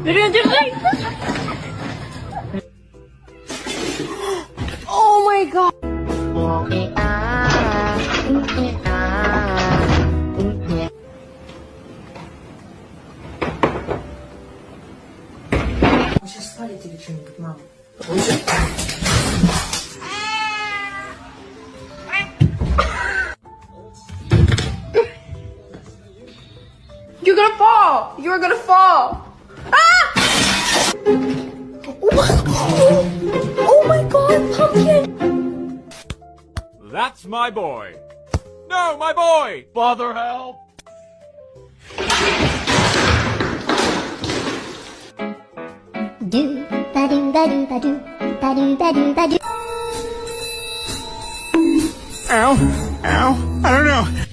Oh my god. Мы сейчас спали тебе что-нибудь, мама. You're gonna fall. You're gonna fall. Ah! Oh my god, pumpkin. That's my boy. No, my boy! Father, help! Do ba do ba do ba do ba do ba do ba do. Ow! Ow! I don't know.